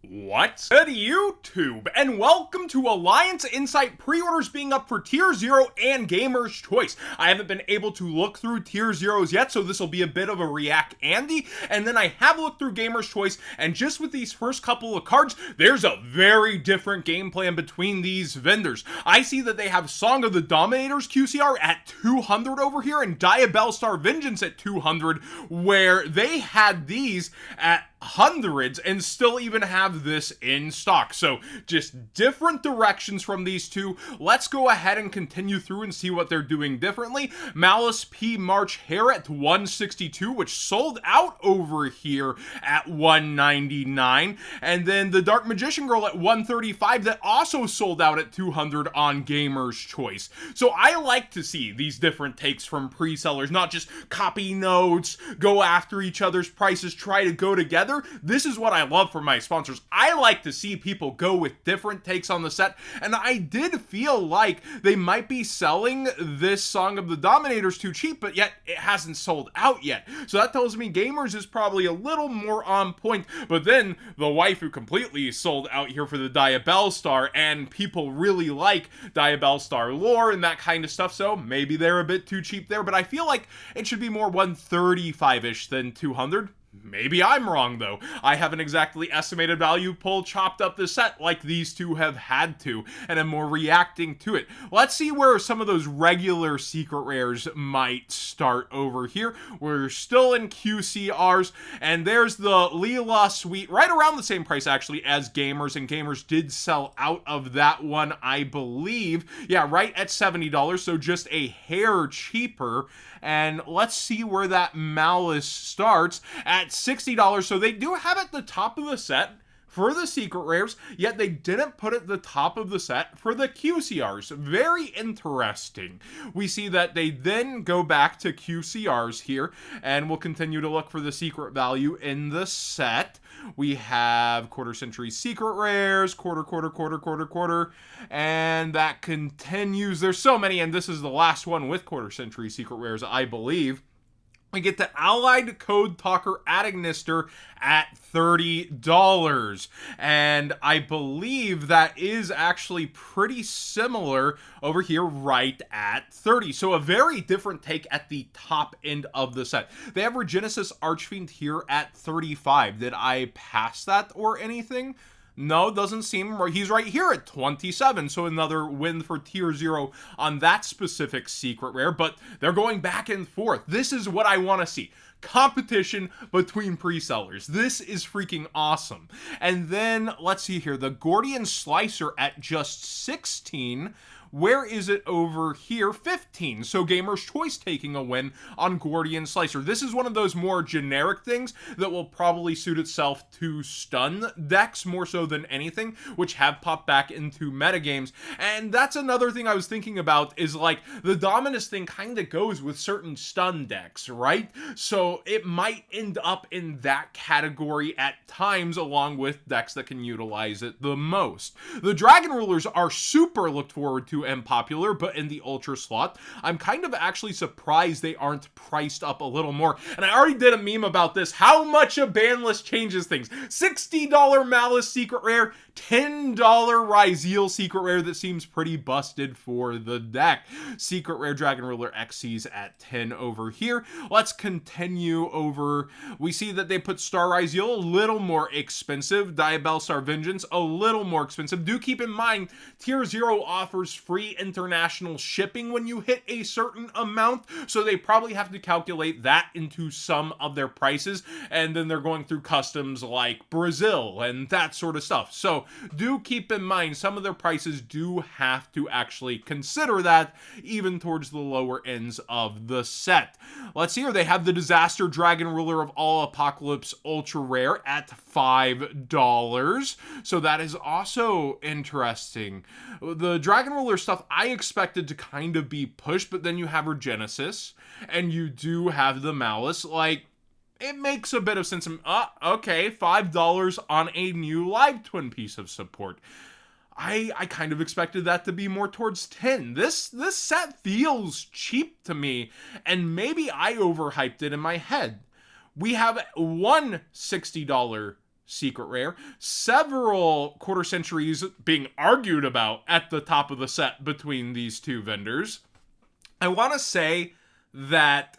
What's good, YouTube? And welcome to Alliance Insight pre-orders being up for Tier 0 and Gamer's Choice. I haven't been able to look through Tier 0s yet, so this will be a bit of a React Andy. And then I have looked through Gamer's Choice, and just with these first couple of cards, there's a very different game plan between these vendors. I see that they have Song of the Dominators QCR at 200 over here, and Diabellstar Vengeance at 200, where they had these at hundreds and still even have this in stock. So just different directions from these two. Let's go ahead and continue through and see what they're doing differently. Malice P. March Hare at 162, which sold out over here at 199. And then the Dark Magician Girl at 135 that also sold out at 200 on Gamer's Choice. So I like to see these different takes from pre-sellers, not just copy notes, go after each other's prices, try to go together. This is what I love from my sponsors. I like to see people go with different takes on the set, and I did feel like they might be selling this Song of the Dominators too cheap, but yet it hasn't sold out yet. So that tells me Gamers is probably a little more on point, but then the waifu completely sold out here for the Diabellstar, and people really like Diabellstar lore and that kind of stuff, so maybe they're a bit too cheap there, but I feel like it should be more 135-ish than 200. Maybe I'm wrong, though. I haven't exactly estimated value pull chopped up the set like these two have had to, and I'm more reacting to it. Let's see where some of those regular secret rares might start over here. We're still in QCRs, and there's the Leela Suite, right around the same price, actually, as Gamers, and Gamers did sell out of that one, I believe. Yeah, right at $70, so just a hair cheaper. And let's see where that Malice starts at $60. So they do have it at the top of the set for the secret rares, yet they didn't put it at the top of the set for the QCRs. Very interesting. We see that they then go back to QCRs here, and we'll continue to look for the secret value in the set. We have quarter century secret rares, quarter, and that continues. There's so many, and this is the last one with quarter century secret rares, I believe. We get the Allied Code Talker Adagnister at $30. And I believe that is actually pretty similar over here right at $30. So a very different take at the top end of the set. They have Regenesis Archfiend here at $35. Did I pass that or anything? No, doesn't seem right. He's right here at 27, so another win for Tier 0 on that specific secret rare, but they're going back and forth. This is what I want to see. Competition between pre-sellers. This is freaking awesome. And then, let's see here, the Gordian Slicer at just 16. Where is it over here? 15. So Gamer's Choice taking a win on Gordian Slicer. This is one of those more generic things that will probably suit itself to stun decks more so than anything, which have popped back into metagames. And that's another thing I was thinking about is like the Dominus thing kind of goes with certain stun decks, right? So it might end up in that category at times along with decks that can utilize it the most. The Dragon Rulers are super looked forward to and popular, but in the Ultra slot, I'm kind of actually surprised they aren't priced up a little more. And I already did a meme about this. How much a ban list changes things. $60 Malice secret rare, $10 Ryzeal secret rare that seems pretty busted for the deck. Secret rare Dragon Ruler XCs at 10 over here. Let's continue over. We see that they put Star Ryzeal a little more expensive. Diabellstar Vengeance a little more expensive. Do keep in mind, Tier 0 offers free international shipping when you hit a certain amount, so they probably have to calculate that into some of their prices, and then they're going through customs like Brazil and that sort of stuff. So do keep in mind some of their prices do have to actually consider that even towards the lower ends of the set. Let's see here, they have the Disaster Dragon Ruler of All Apocalypse Ultra Rare at $5. So that is also interesting. The Dragon Ruler stuff I expected to kind of be pushed, but then you have Regenesis and you do have the Malice. Like, it makes a bit of sense. Okay, $5 on a new live twin piece of support. I kind of expected that to be more towards 10. This set feels cheap to me, and maybe I overhyped it in my head. We have one $60 secret rare, several quarter centuries being argued about at the top of the set between these two vendors. I want to say that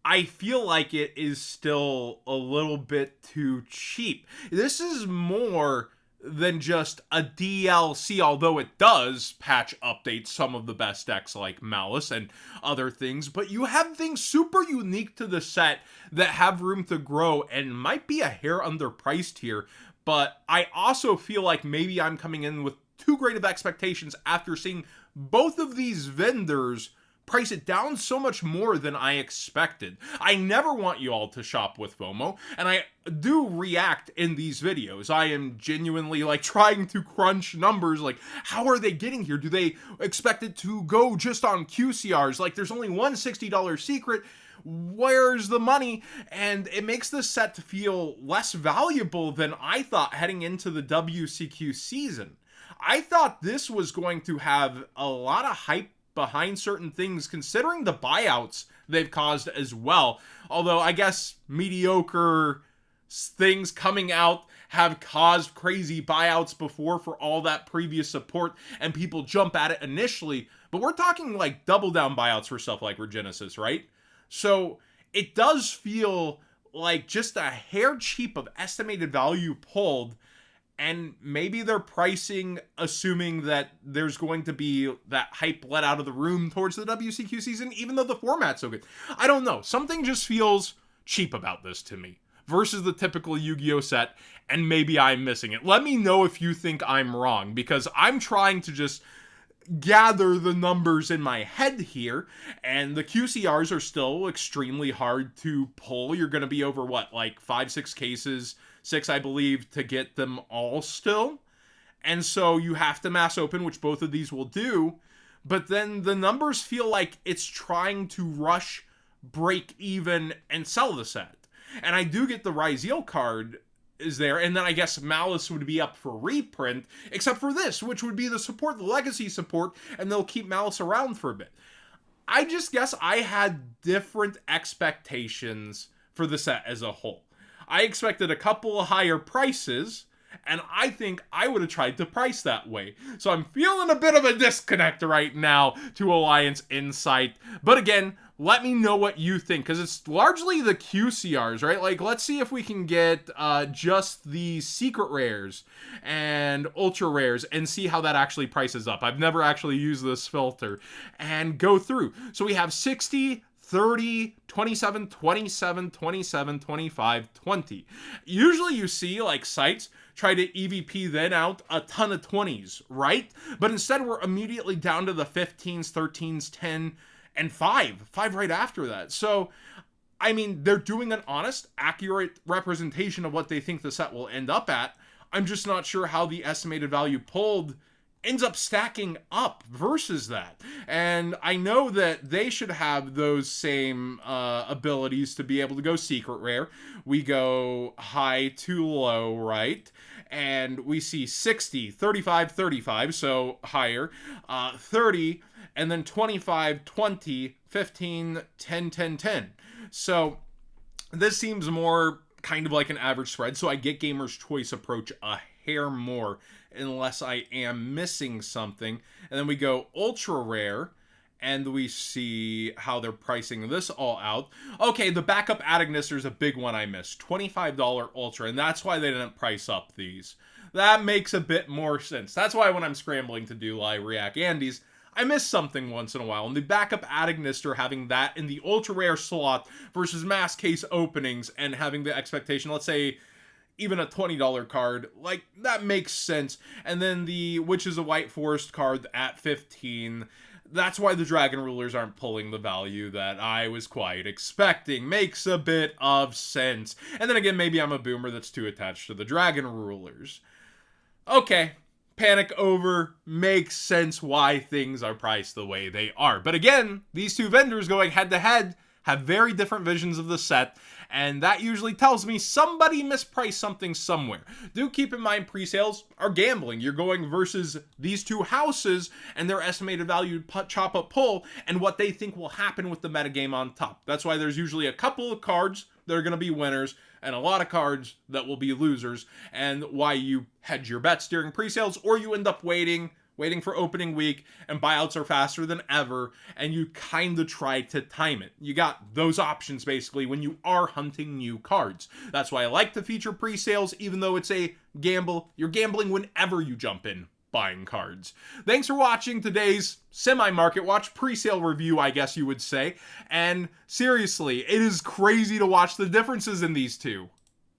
I feel like it is still a little bit too cheap. This is more than just a DLC, although it does patch update some of the best decks like Malice and other things, but you have things super unique to the set that have room to grow and might be a hair underpriced here, but I also feel like maybe I'm coming in with too great of expectations after seeing both of these vendors price it down so much more than I expected. I never want you all to shop with FOMO, and I do react in these videos. I am genuinely like trying to crunch numbers, like how are they getting here? Do they expect it to go just on QCRs? Like there's only one $60 secret. Where's the money? And it makes this set to feel less valuable than I thought heading into the WCQ season. I thought this was going to have a lot of hype behind certain things, considering the buyouts they've caused as well. Although I guess mediocre things coming out have caused crazy buyouts before for all that previous support, and people jump at it initially. But we're talking like double down buyouts for stuff like Regenesis, right? So it does feel like just a hair cheap of estimated value pulled. And maybe they're pricing assuming that there's going to be that hype let out of the room towards the WCQ season, even though the format's so good. I don't know. Something just feels cheap about this to me versus the typical Yu-Gi-Oh set, and maybe I'm missing it. Let me know if you think I'm wrong, because I'm trying to just gather the numbers in my head here, and the QCRs are still extremely hard to pull. You're going to be over, what, like 5-6 cases, 6 I believe, to get them all still. And so you have to mass open, which both of these will do, but then the numbers feel like it's trying to rush, break even, and sell the set. And I do get the Ryziel card is there, and then I guess Malice would be up for reprint, except for this, which would be the support, the legacy support, and they'll keep Malice around for a bit. I just guess I had different expectations for the set as a whole. I expected a couple of higher prices, and I think I would have tried to price that way. So I'm feeling a bit of a disconnect right now to Alliance Insight. But again, let me know what you think, because it's largely the QCRs, right? Like, let's see if we can get just the secret rares and ultra rares and see how that actually prices up. I've never actually used this filter and go through. So we have 60, 30, 27, 27, 27, 25, 20. Usually you see like sites try to EVP then out a ton of 20s, right? But instead we're immediately down to the 15s, 13s, 10, and 5 right after that. So, I mean, they're doing an honest, accurate representation of what they think the set will end up at. I'm just not sure how the estimated value pulled ends up stacking up versus that. And I know that they should have those same abilities to be able to go secret rare. We go high to low, right? And we see 60, 35, 35, so higher, 30, and then 25, 20, 15, 10, 10, 10. So this seems more kind of like an average spread, so I get Gamer's Choice approach a hair more unless I am missing something. And then we go ultra rare, and we see how they're pricing this all out. Okay, the backup Adagnister is a big one I missed. $25 ultra, and that's why they didn't price up these. That makes a bit more sense. That's why when I'm scrambling to do live react Andes, I miss something once in a while. And the backup Adagnister, having that in the ultra rare slot versus mass case openings and having the expectation, let's say, even a $20 card, like, that makes sense. And then the Witches of White Forest card at 15, that's why the Dragon Rulers aren't pulling the value that I was quite expecting. Makes a bit of sense. And then again, maybe I'm a boomer that's too attached to the Dragon Rulers. Okay, panic over. Makes sense why things are priced the way they are. But again, these two vendors going head to head have very different visions of the set, and that usually tells me somebody mispriced something somewhere. Do keep in mind, pre-sales are gambling. You're going versus these two houses and their estimated value chop up pull and what they think will happen with the metagame on top. That's why there's usually a couple of cards that are going to be winners and a lot of cards that will be losers, and why you hedge your bets during pre-sales, or you end up waiting for opening week, and buyouts are faster than ever, and you kind of try to time it. You got those options basically when you are hunting new cards. That's why I like to feature pre-sales, even though it's a gamble. You're gambling whenever you jump in buying cards. Thanks for watching today's semi-market watch pre-sale review, I guess you would say. And seriously, it is crazy to watch the differences in these two.